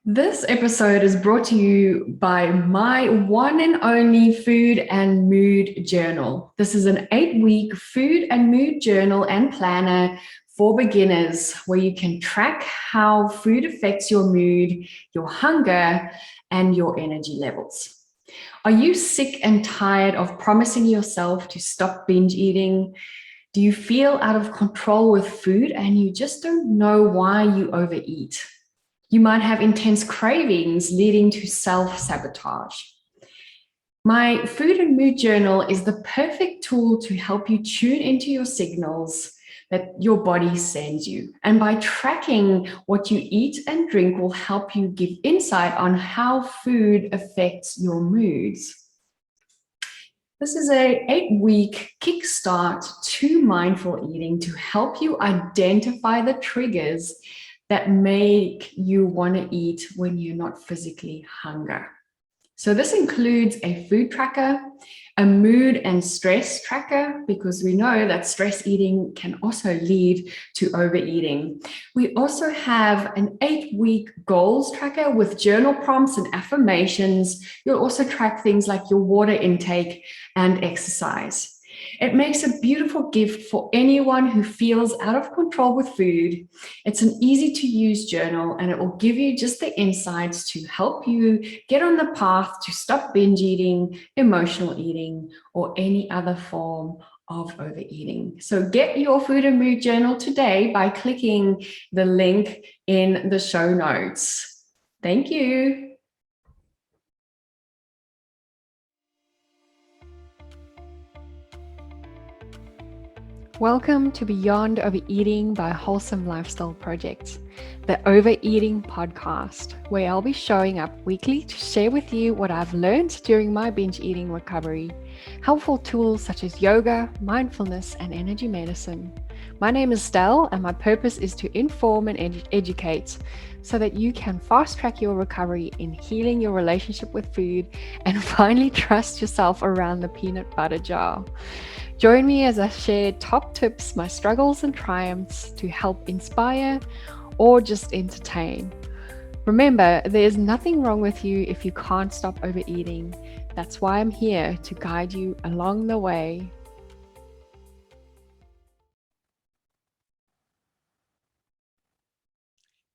This episode is brought to you by my one and only food and mood journal. This is an 8-week food and mood journal and planner for beginners where you can track how food affects your mood, your hunger, and your energy levels. Are you sick and tired of promising yourself to stop binge eating? Do you feel out of control with food and you just don't know why you overeat? You might have intense cravings leading to self-sabotage. My food and mood journal is the perfect tool to help you tune into your signals that your body sends you. And by tracking what you eat and drink will help you give insight on how food affects your moods. This is an 8-week kickstart to mindful eating to help you identify the triggers that make you want to eat when you're not physically hungry. So this includes a food tracker, a mood and stress tracker, because we know that stress eating can also lead to overeating. We also have an 8-week goals tracker with journal prompts and affirmations. You'll also track things like your water intake and exercise. It makes a beautiful gift for anyone who feels out of control with food. It's an easy to use journal and it will give you just the insights to help you get on the path to stop binge eating, emotional eating, or any other form of overeating. So get your food and mood journal today by clicking the link in the show notes. Thank you. Welcome to Beyond Overeating by Wholesome Lifestyle Project, the Overeating Podcast, where I'll be showing up weekly to share with you what I've learned during my binge eating recovery, helpful tools such as yoga, mindfulness, and energy medicine. My name is Stell, and my purpose is to inform and educate so that you can fast track your recovery in healing your relationship with food and finally trust yourself around the peanut butter jar. Join me as I share top tips, my struggles and triumphs to help inspire or just entertain. Remember, there's nothing wrong with you if you can't stop overeating. That's why I'm here to guide you along the way.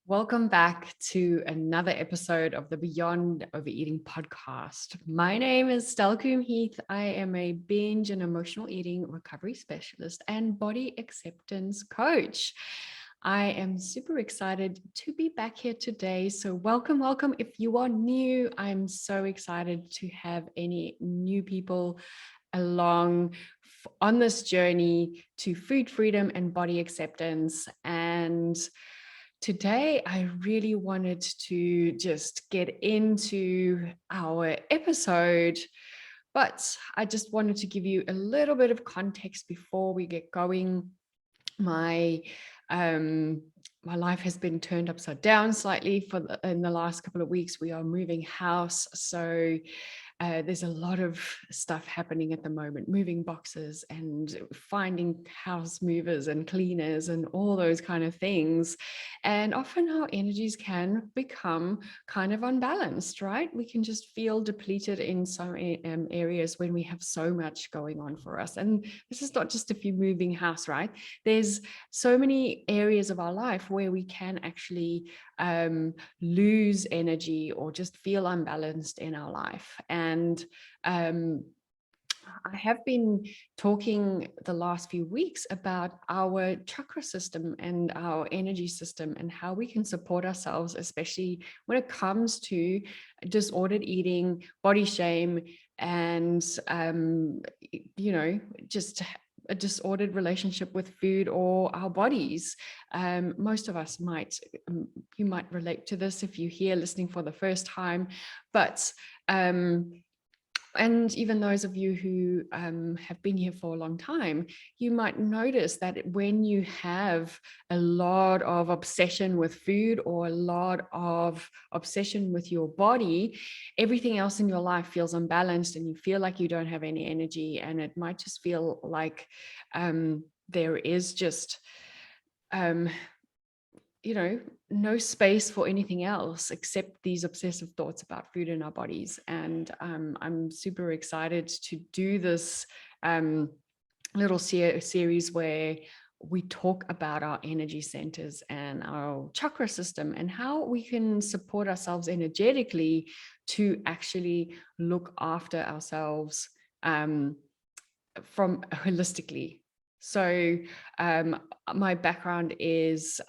Welcome back to another episode of the Beyond Overeating Podcast. My name is Coombe-Heath. I am a binge and emotional eating recovery specialist and body acceptance coach. I am super excited to be back here today. So welcome. If you are new, I'm so excited to have any new people along on this journey to food freedom and body acceptance. And today, I really wanted to just get into our episode, but I just wanted to give you a little bit of context before we get going. My life has been turned upside down slightly in the last couple of weeks. We are moving house, so there's a lot of stuff happening at the moment, moving boxes and finding house movers and cleaners and all those kind of things. And often our energies can become kind of unbalanced, right? We can just feel depleted in some areas when we have so much going on for us. And this is not just if you're moving house, right? There's so many areas of our life where we can actually lose energy or just feel unbalanced in our life. And I have been talking the last few weeks about our chakra system and our energy system and how we can support ourselves, especially when it comes to disordered eating, body shame, and, just a disordered relationship with food or our bodies. Most of us you might relate to this if you're here listening for the first time, but and even those of you who have been here for a long time, you might notice that when you have a lot of obsession with food or a lot of obsession with your body, everything else in your life feels unbalanced and you feel like you don't have any energy. And it might just feel like there is just no space for anything else except these obsessive thoughts about food in our bodies. And I'm super excited to do this little series where we talk about our energy centers and our chakra system and how we can support ourselves energetically to actually look after ourselves from holistically. So my background is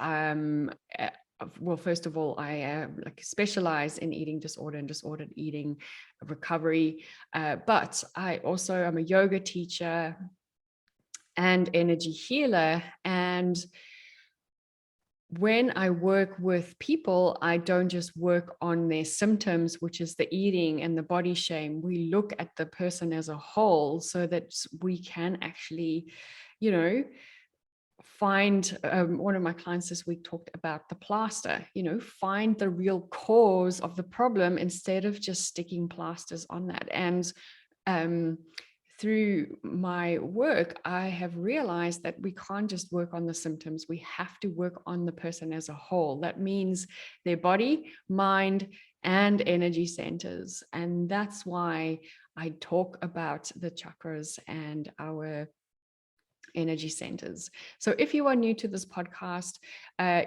well, first of all, I specialize in eating disorder and disordered eating recovery, but I also am a yoga teacher and energy healer. And when I work with people, I don't just work on their symptoms, which is the eating and the body shame. We look at the person as a whole so that we can actually, find one of my clients this week talked about the plaster, find the real cause of the problem instead of just sticking plasters on that. And through my work, I have realized that we can't just work on the symptoms. We have to work on the person as a whole. That means their body, mind, and energy centers. And that's why I talk about the chakras and our energy centers. So if you are new to this podcast,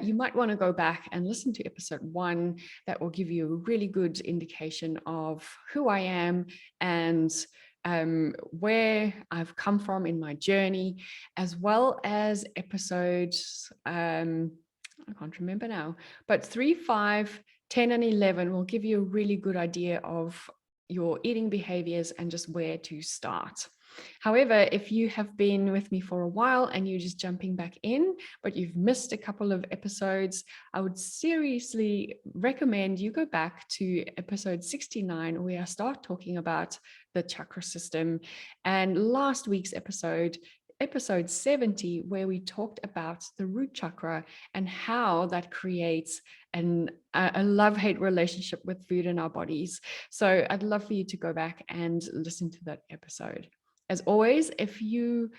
you might want to go back and listen to episode 1. That will give you a really good indication of who I am and where I've come from in my journey, as well as episodes, I can't remember now, but 3, 5, 10, and 11 will give you a really good idea of your eating behaviors and just where to start. However, if you have been with me for a while and you're just jumping back in, but you've missed a couple of episodes, I would seriously recommend you go back to episode 69, where I start talking about the chakra system, and last week's episode 70, where we talked about the root chakra and how that creates a love-hate relationship with food in our bodies. So I'd love for you to go back and listen to that episode. As always, if you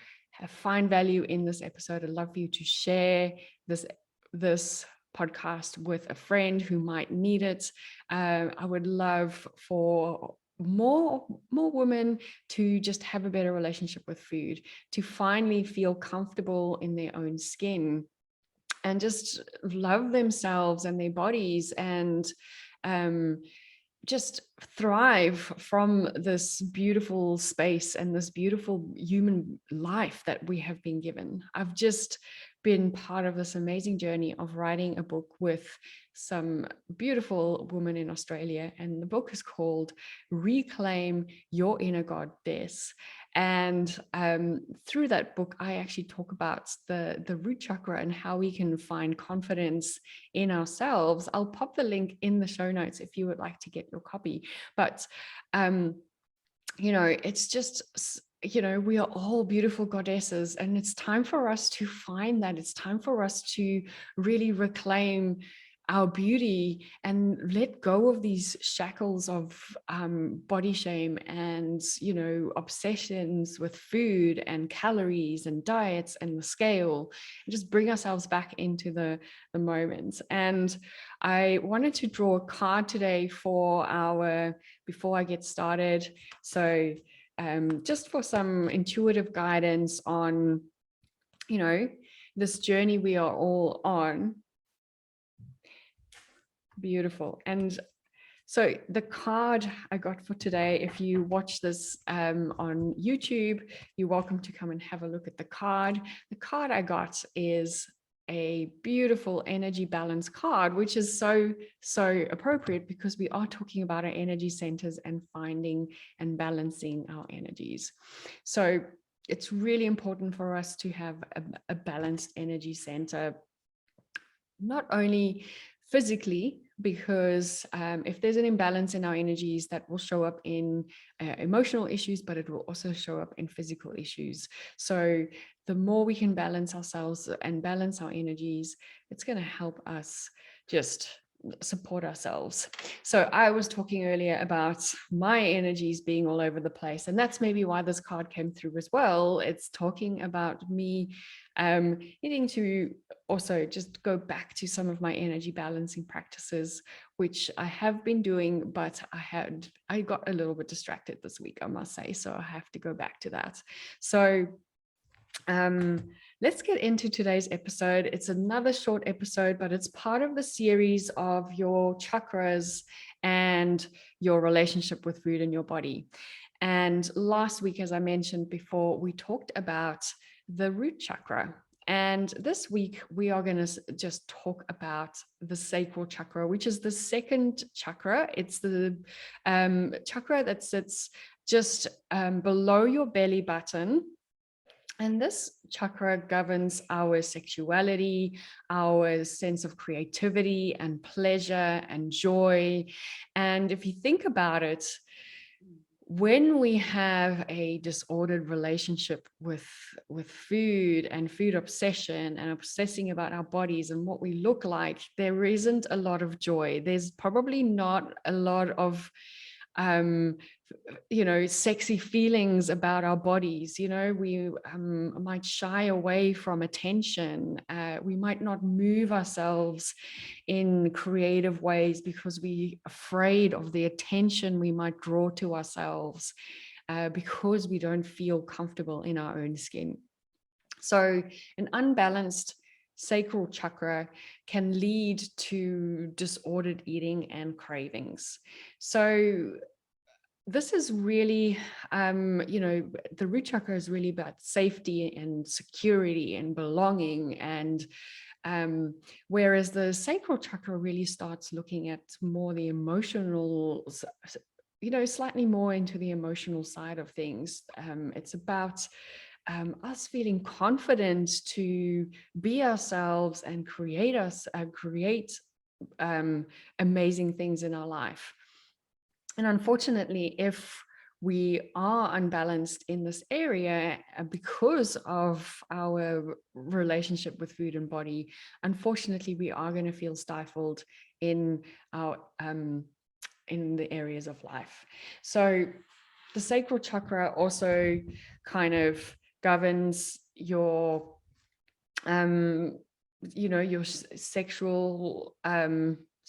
find value in this episode, I'd love for you to share this podcast with a friend who might need it. I would love for more women to just have a better relationship with food, to finally feel comfortable in their own skin and just love themselves and their bodies, and just thrive from this beautiful space and this beautiful human life that we have been given. I've just been part of this amazing journey of writing a book with some beautiful women in Australia, and the book is called Reclaim Your Inner Goddess. And through that book, I actually talk about the root chakra and how we can find confidence in ourselves. I'll pop the link in the show notes if you would like to get your copy. But, it's just, we are all beautiful goddesses, and it's time for us to find that. It's time for us to really reclaim our beauty and let go of these shackles of body shame and obsessions with food and calories and diets and the scale, and just bring ourselves back into the moment. And I wanted to draw a card today before I get started, so just for some intuitive guidance on this journey we are all on. Beautiful. And so the card I got for today, if you watch this on YouTube, you're welcome to come and have a look at the card. The card I got is a beautiful energy balance card, which is so appropriate because we are talking about our energy centers and finding and balancing our energies. So it's really important for us to have a balanced energy center, not only physically, because if there's an imbalance in our energies, that will show up in emotional issues, but it will also show up in physical issues. So the more we can balance ourselves and balance our energies, it's going to help us just support ourselves. So I was talking earlier about my energies being all over the place, and that's maybe why this card came through as well. It's talking about me needing to also just go back to some of my energy balancing practices, which I have been doing, but I got a little bit distracted this week, I must say. So I have to go back to that. So let's get into today's episode. It's another short episode, but it's part of the series of your chakras and your relationship with food in your body. And last week, as I mentioned before, we talked about the root chakra. And this week, we are going to just talk about the sacral chakra, which is the second chakra. It's the chakra that sits just below your belly button. And this chakra governs our sexuality, our sense of creativity and pleasure and joy. And if you think about it, when we have a disordered relationship with food and food obsession and obsessing about our bodies and what we look like, there isn't a lot of joy. There's probably not a lot of sexy feelings about our bodies. We might shy away from attention. We might not move ourselves in creative ways because we're afraid of the attention we might draw to ourselves, because we don't feel comfortable in our own skin. So an unbalanced sacral chakra can lead to disordered eating and cravings. So this is really, the root chakra is really about safety and security and belonging. And whereas the sacral chakra really starts looking at more the emotional, slightly more into the emotional side of things. It's about us feeling confident to be ourselves and create amazing things in our life. And unfortunately, if we are unbalanced in this area because of our relationship with food and body, unfortunately, we are going to feel stifled in our in the areas of life. So the sacral chakra also kind of governs your your sexual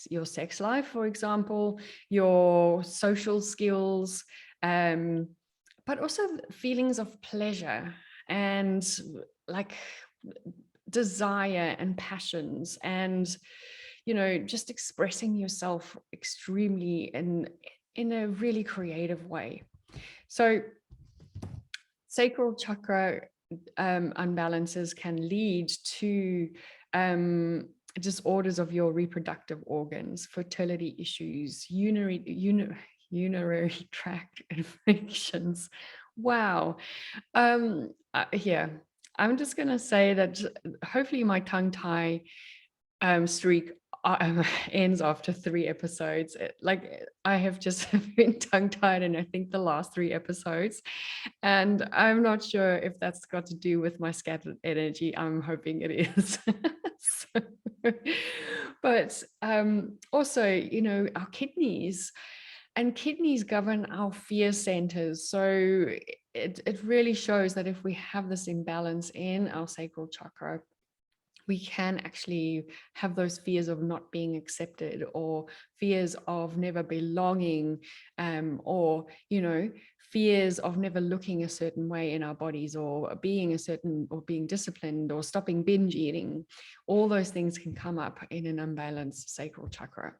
your sex life, for example, your social skills, but also feelings of pleasure and like desire and passions, and just expressing yourself extremely in a really creative way. So sacral chakra unbalances can lead to disorders of your reproductive organs, fertility issues, urinary tract infections. Wow. Here, I'm just going to say that hopefully my tongue tie streak ends after 3 episodes. I have just been tongue-tied in I think the last 3 episodes, and I'm not sure if that's got to do with my scattered energy. I'm hoping it is. But also, our kidneys govern our fear centers. So it really shows that if we have this imbalance in our sacral chakra, we can actually have those fears of not being accepted, or fears of never belonging, or fears of never looking a certain way in our bodies, or being disciplined, or stopping binge eating. All those things can come up in an unbalanced sacral chakra.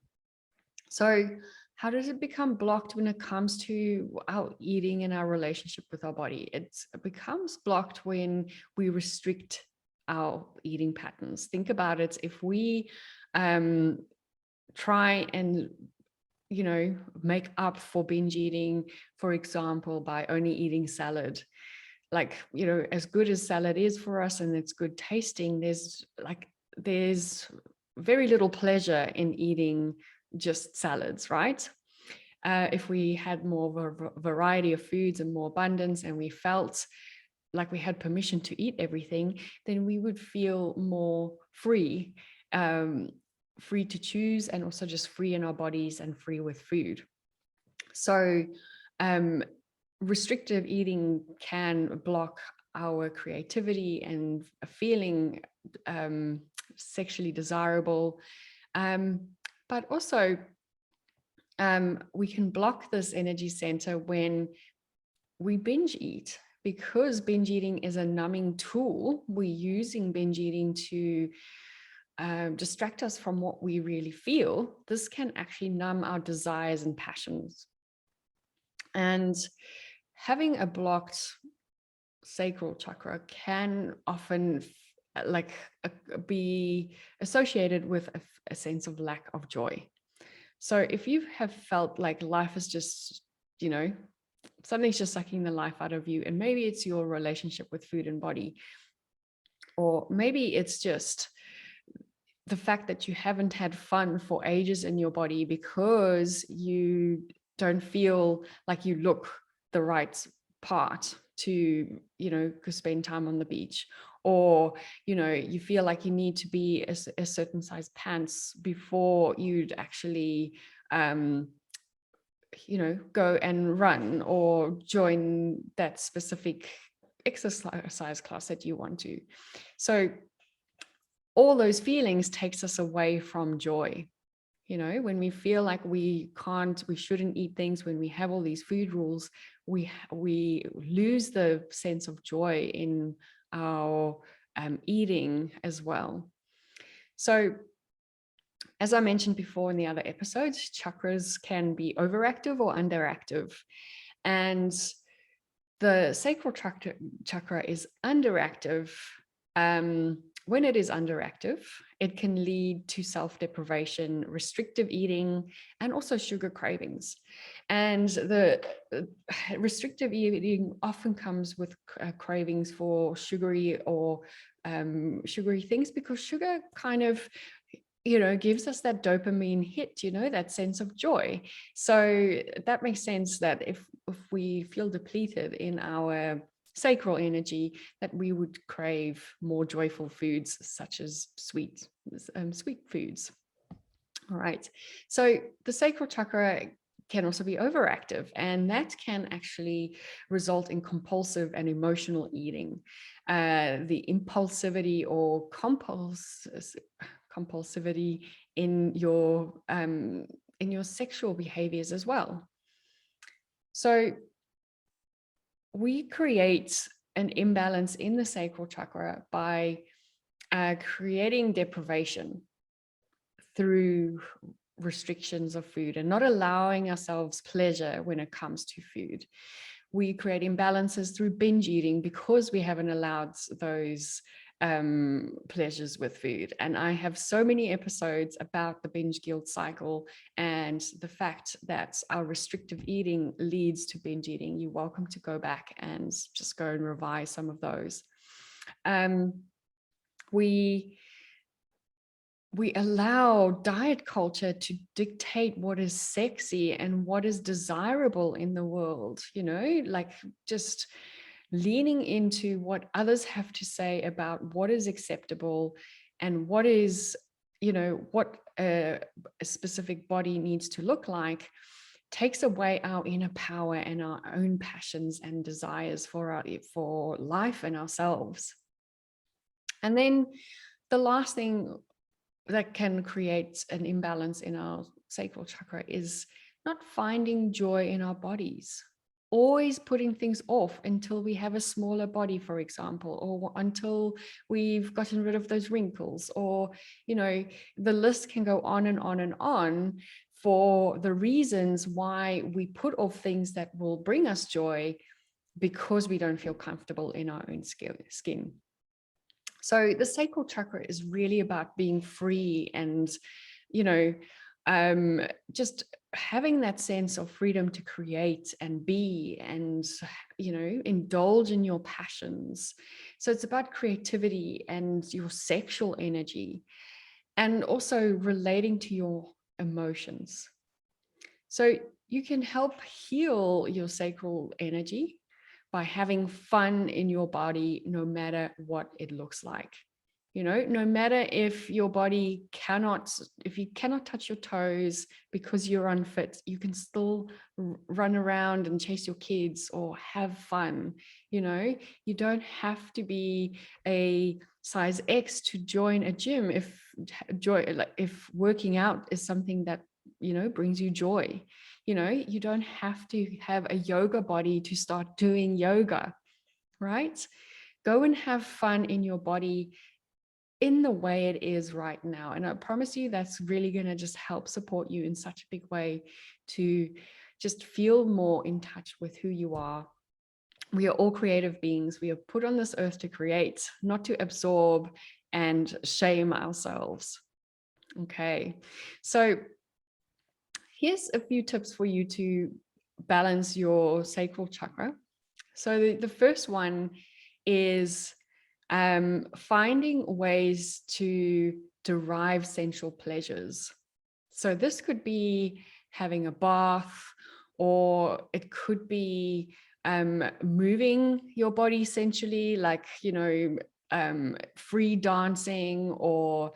So how does it become blocked when it comes to our eating and our relationship with our body? It becomes blocked when we restrict our eating patterns. Think about it. If we try and make up for binge eating, for example, by only eating salad, as good as salad is for us and it's good tasting, there's very little pleasure in eating just salads, right? If we had more of a variety of foods and more abundance, and we felt like we had permission to eat everything, then we would feel more free. free to choose, and also just free in our bodies and free with food. So restrictive eating can block our creativity and feeling sexually desirable. But also we can block this energy center when we binge eat, because binge eating is a numbing tool. We're using binge eating to distract us from what we really feel. This can actually numb our desires and passions. And having a blocked sacral chakra can often be associated with a sense of lack of joy. So if you have felt like life is just, something's just sucking the life out of you, and maybe it's your relationship with food and body, or maybe it's just the fact that you haven't had fun for ages in your body because you don't feel like you look the right part to, go spend time on the beach, or, you feel like you need to be a certain size pants before you'd actually, go and run or join that specific exercise class that you want to. So all those feelings takes us away from joy. When we feel like we shouldn't eat things, when we have all these food rules, we lose the sense of joy in our eating as well. So as I mentioned before in the other episodes, chakras can be overactive or underactive. And the sacral chakra is underactive. When it is underactive, it can lead to self-deprivation, restrictive eating, and also sugar cravings. And the restrictive eating often comes with cravings for sugary or sugary things, because sugar kind of gives us that dopamine hit, that sense of joy. So that makes sense that if we feel depleted in our sacral energy, that we would crave more joyful foods, such as sweet foods. All right. So the sacral chakra can also be overactive, and that can actually result in compulsive and emotional eating. The impulsivity or compulsivity in your sexual behaviors as well. So we create an imbalance in the sacral chakra by creating deprivation through restrictions of food and not allowing ourselves pleasure when it comes to food. We create imbalances through binge eating because we haven't allowed those pleasures with food. And I have so many episodes about the binge guilt cycle and the fact that our restrictive eating leads to binge eating. You're welcome to go back and just go and revise some of those. We allow diet culture to dictate what is sexy and what is desirable in the world, like just leaning into what others have to say about what is acceptable and what is, what a specific body needs to look like, takes away our inner power and our own passions and desires for life and ourselves. And then the last thing that can create an imbalance in our sacral chakra is not finding joy in our bodies. Always putting things off until we have a smaller body, for example, or until we've gotten rid of those wrinkles, or, the list can go on and on and on for the reasons why we put off things that will bring us joy because we don't feel comfortable in our own skin. So the sacral chakra is really about being free and, just having that sense of freedom to create and be and, indulge in your passions. So it's about creativity and your sexual energy, and also relating to your emotions. So you can help heal your sacral energy by having fun in your body, no matter what it looks like. No matter if your body if you cannot touch your toes because you're unfit, you can still run around and chase your kids or have fun. You don't have to be a size X to join a gym if working out is something that brings you joy. You don't have to have a yoga body to start doing yoga, right? Go and have fun in your body in the way it is right now. And I promise you that's really going to just help support you in such a big way to just feel more in touch with who you are. We are all creative beings. We are put on this earth to create, not to absorb and shame ourselves. Okay, so here's a few tips for you to balance your sacral chakra. So the first one is finding ways to derive sensual pleasures. So this could be having a bath, or it could be moving your body sensually, like, free dancing, or,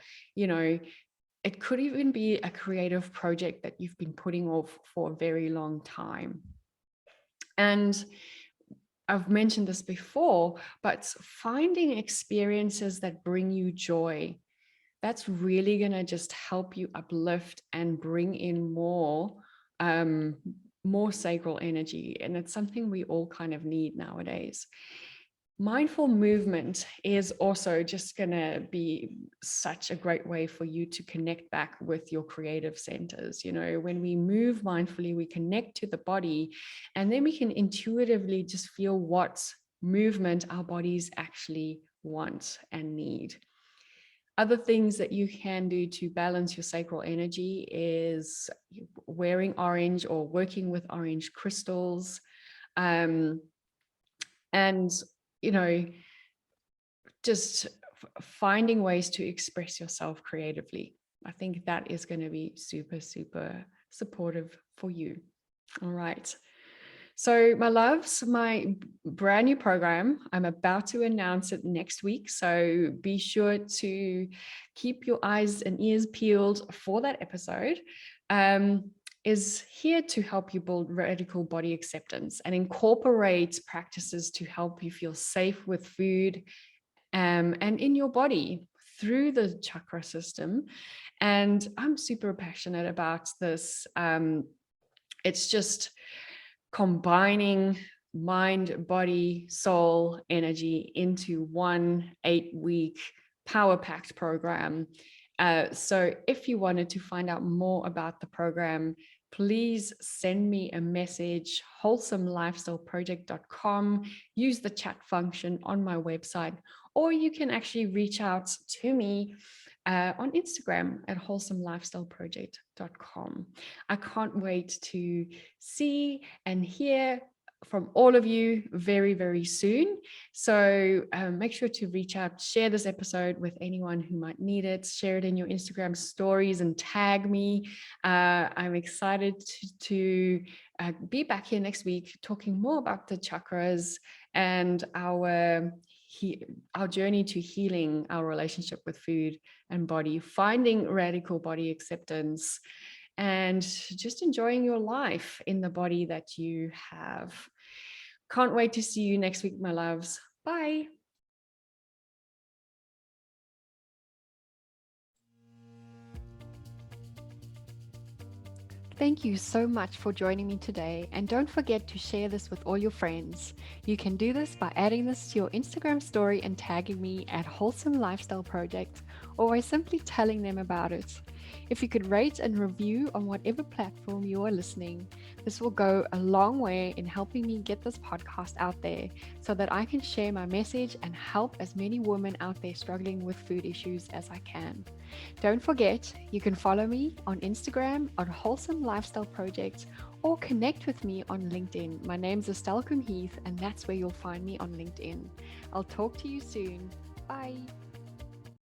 it could even be a creative project that you've been putting off for a very long time. And I've mentioned this before, but finding experiences that bring you joy, that's really going to just help you uplift and bring in more sacral energy. And it's something we all kind of need nowadays. Mindful movement is also just going to be such a great way for you to connect back with your creative centers. When we move mindfully, we connect to the body, and then we can intuitively just feel what movement our bodies actually want and need. Other things that you can do to balance your sacral energy is wearing orange or working with orange crystals, and just finding ways to express yourself creatively. I think that is going to be super, super supportive for you. All right. So my loves, my brand new program, I'm about to announce it next week. So be sure to keep your eyes and ears peeled for that episode. Is here to help you build radical body acceptance and incorporate practices to help you feel safe with food and in your body through the chakra system. And I'm super passionate about this. It's just combining mind, body, soul, energy into one 8-week power-packed program. So if you wanted to find out more about the program, please send me a message, wholesomelifestyleproject.com. Use the chat function on my website, or you can actually reach out to me on Instagram at wholesomelifestyleproject.com. I can't wait to see and hear from all of you very, very soon. So make sure to reach out, share this episode with anyone who might need it, share it in your Instagram stories and tag me. I'm excited to be back here next week talking more about the chakras and our journey to healing our relationship with food and body, finding radical body acceptance, and just enjoying your life in the body that you have. Can't wait to see you next week, my loves. Bye. Thank you so much for joining me today, and don't forget to share this with all your friends. You can do this by adding this to your Instagram story and tagging me at Wholesome Lifestyle Project, or by simply telling them about it. If you could rate and review on whatever platform you are listening, this will go a long way in helping me get this podcast out there so that I can share my message and help as many women out there struggling with food issues as I can. Don't forget, you can follow me on Instagram on Wholesome Lifestyle Project, or connect with me on LinkedIn. My name's Coombe-Heath, and that's where you'll find me on LinkedIn. I'll talk to you soon. Bye.